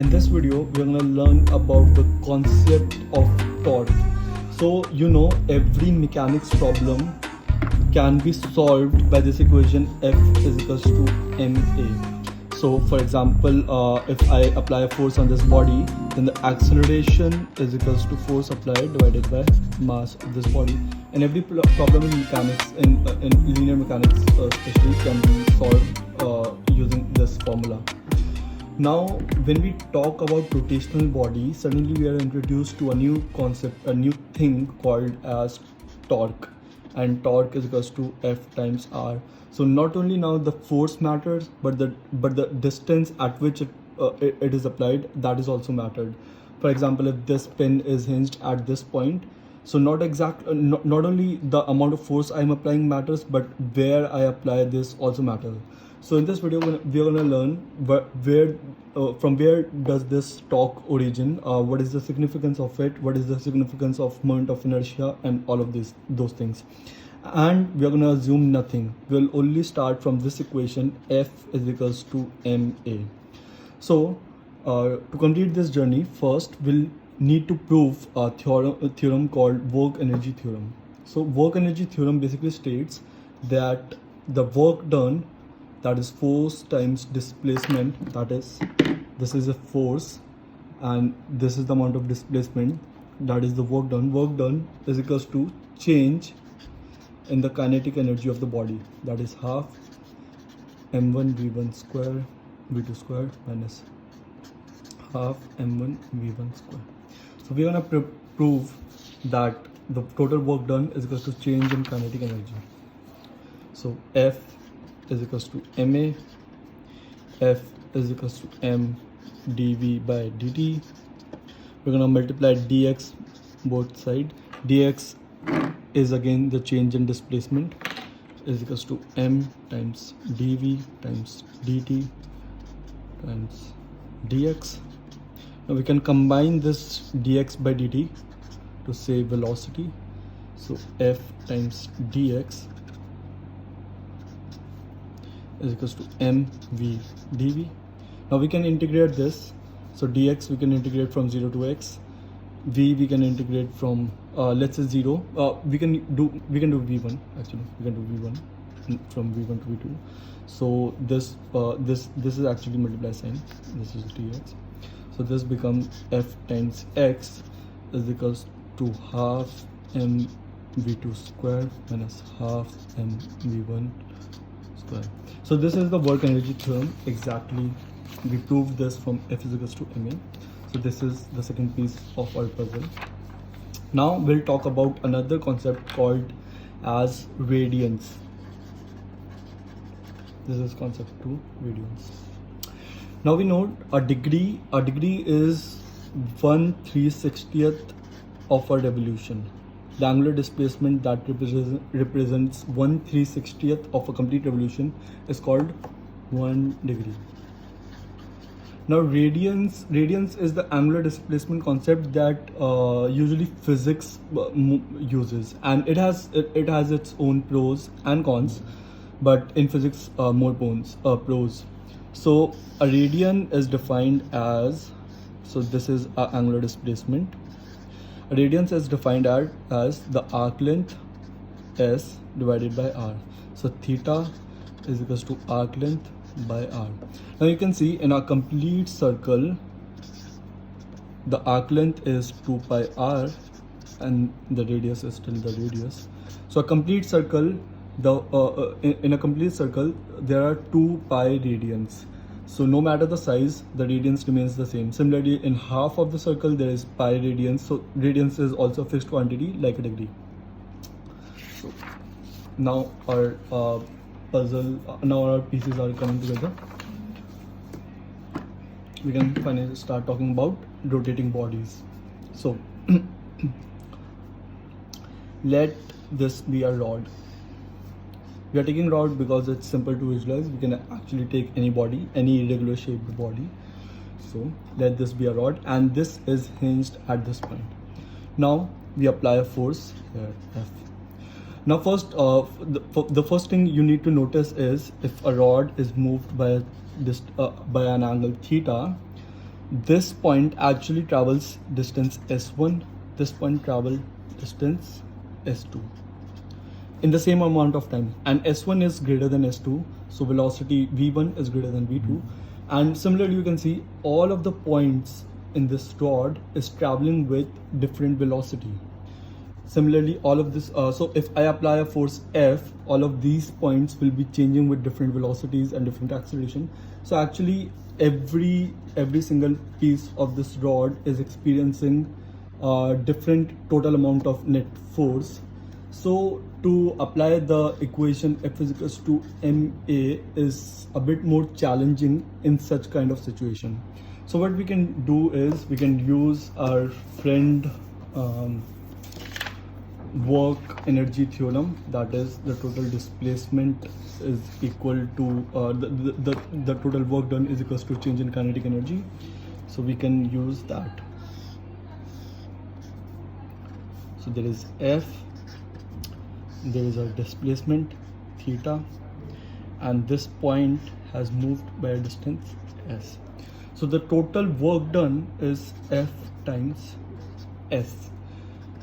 In this video, we're gonna learn about the concept of torque. So, every mechanics problem can be solved by this equation F is equals to ma. So, for example, if I apply a force on this body, then the acceleration is equals to force applied divided by mass of this body. And every problem in mechanics, in linear mechanics especially, can be solved using this formula. Now, when we talk about rotational body, suddenly we are introduced to a new concept, a new thing called as torque, and torque is equals to F times R. So not only now the force matters, but the distance at which it is applied, that is also mattered. For example, if this pin is hinged at this point, so not only the amount of force I'm applying matters, but where I apply this also matters. So in this video, we're gonna learn from where does this torque origin, what is the significance of it, what is the significance of moment of inertia, and all of those things. And we're gonna assume nothing. We'll only start from this equation F is equals to ma. So to complete this journey, first we'll need to prove a theorem called work energy theorem. So work energy theorem basically states that the work done, that is force times displacement, that is, this is a force and this is the amount of displacement, that is the work done is equals to change in the kinetic energy of the body, that is half m1 v1 square v2 square minus half m1 v1 square. So we're gonna prove that the total work done is equals to change in kinetic energy. So F is equals to ma, F is equals to m dv by dt. We're gonna multiply dx both sides. Dx is again the change in displacement, is equals to m times dv times dt times dx. Now we can combine this dx by dt to say velocity. So F times dx is equals to mv dv. Now we can integrate this. So dx we can integrate from 0 to x. V we can integrate from let's say 0. We can do v1 actually. We can do v1 from v1 to v2. So this is actually multiply sign. This is dx. So this becomes f times x is equals to half m v2 square minus half m v1 square. So this is the work energy theorem exactly. We proved this from F is equals to ma. So this is the second piece of our puzzle. Now we'll talk about another concept called as radians. This is concept 2, radians. Now we know a degree is 1/360th of a revolution. The angular displacement that represents 1/360th of a complete revolution is called 1 degree. Now radians is the angular displacement concept that usually physics uses, and it has its own pros and cons, but in physics more pros. So a radian is defined as, so this is our angular displacement. A radians is defined as the arc length s divided by r. So theta is equals to arc length by r. Now you can see in a complete circle, the arc length is 2 pi r and the radius is still the radius. So a complete circle, in a complete circle there are 2 pi radians. So no matter the size, the radians remains the same. Similarly, in half of the circle there is pi radians. So radians is also a fixed quantity like a degree. So now our our pieces are coming together. We can finally start talking about rotating bodies. So let this be a rod. We are taking rod because it's simple to visualize. We can actually take any body, any irregular shaped body. So let this be a rod, and this is hinged at this point. Now we apply a force here, F. Now first, the first thing you need to notice is if a rod is moved by an angle theta, this point actually travels distance s1, this point travel distance s2 in the same amount of time, and s1 is greater than s2, so velocity v1 is greater than v2. And similarly, you can see all of the points in this rod is traveling with different velocity. Similarly, all of this, so if I apply a force F, all of these points will be changing with different velocities and different acceleration. So actually every single piece of this rod is experiencing different total amount of net force. So to apply the equation F is equals to ma is a bit more challenging in such kind of situation. So what we can do is we can use our friend work energy theorem, that is the total displacement is equal to the total work done is equals to change in kinetic energy. So we can use that. So there is F, there is our displacement theta, and this point has moved by a distance s. So the total work done is F times s.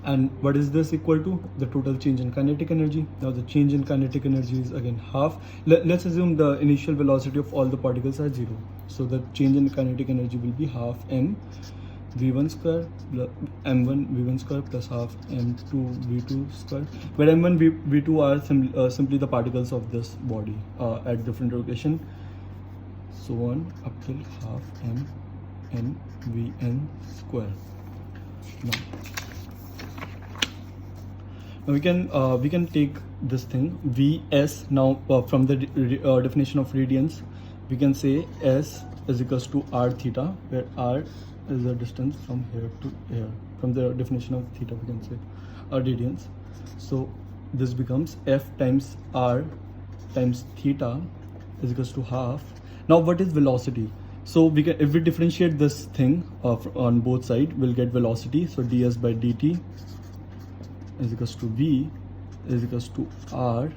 And what is this equal to? The total change in kinetic energy. Now the change in kinetic energy is again half. Let's assume the initial velocity of all the particles are 0. So the change in kinetic energy will be half m v1 square m1 v1 square plus half m2 v2 square, where m1 v2 are simply the particles of this body at different location, so on up till half m n vn square. Now we can take this thing vs. Now from the definition of radians, we can say s is equals to r theta, where r is the distance from here to here. From the definition of theta, we can say radians. So this becomes f times r times theta is equals to half. Now what is velocity? So we can, if we differentiate this thing on both sides, we'll get velocity. So ds by dt is equals to v is equals to r,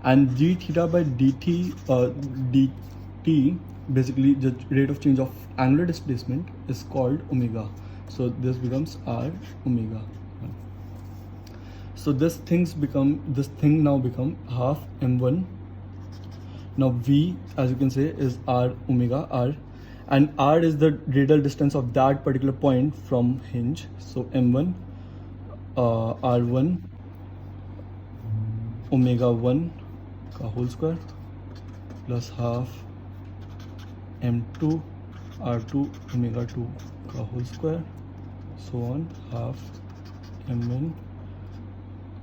and d theta by dt dt, basically the rate of change of angular displacement, is called omega. So this becomes r omega. So this thing now become half m1. Now v, as you can say, is r omega r, and r is the radial distance of that particular point from hinge. So m1 r1 omega 1 का whole square plus half m2 r2 omega 2 का whole square, so on, half mn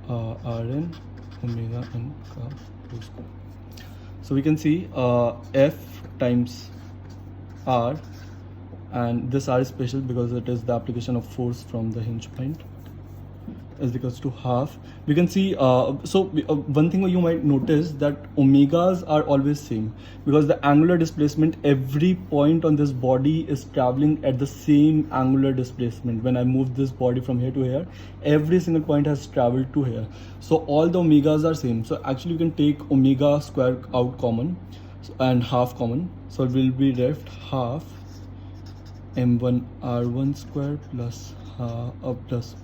rn omega n का whole square. So we can see f times r, and this r is special because it is the application of force from the hinge point, is equals to half. We can see one thing you might notice that omegas are always same, because the angular displacement, every point on this body is traveling at the same angular displacement. When I move this body from here to here, every single point has traveled to here, so all the omegas are same. So actually you can take omega square out common and half common, so it will be left half m1 r1 square plus plus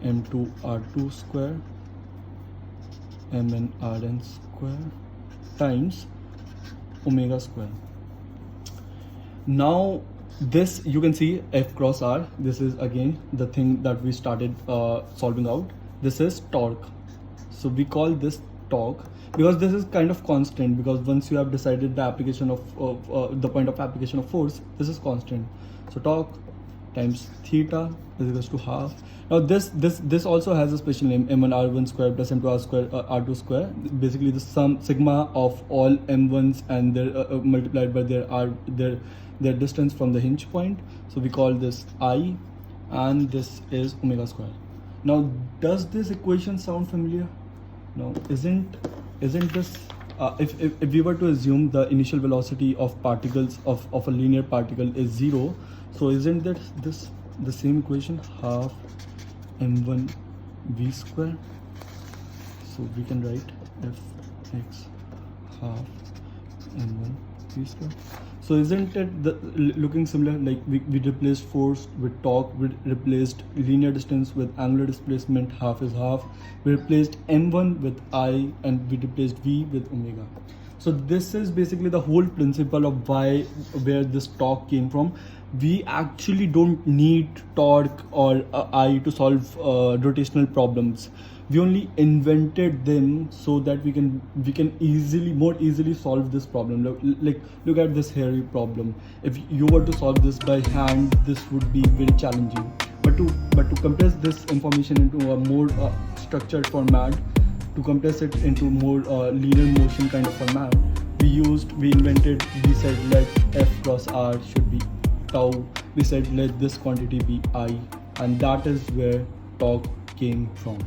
m2 r2 square mn rn square times omega square. Now this, you can see f cross r, this is again the thing that we started solving out. This is torque, so we call this torque because this is kind of constant, because once you have decided the application of the point of application of force, this is constant. So torque times theta is equals to half. Now this also has a special name, m1 r1 square plus m2 r square r2 square, basically the sum sigma of all m1s and their multiplied by their distance from the hinge point. So we call this I, and this is omega square. Now does this equation sound familiar? No, isn't this if we were to assume the initial velocity of particles of a linear particle is 0, so isn't this the same equation, half m1 v square? So we can write fx half m1 v square. So isn't it looking similar? Like we replaced force with torque, we replaced linear distance with angular displacement, half is half. We replaced m1 with I, and we replaced v with omega. So this is basically the whole principle of where this torque came from. We actually don't need torque or I to solve rotational problems. We only invented them so that we can more easily solve this problem. Like look at this hairy problem. If you were to solve this by hand, this would be very challenging. But to compress this information into a more structured format, to compress it into more linear motion kind of format, we said let f cross r should be tau. We said let this quantity be I, and that is where torque came from.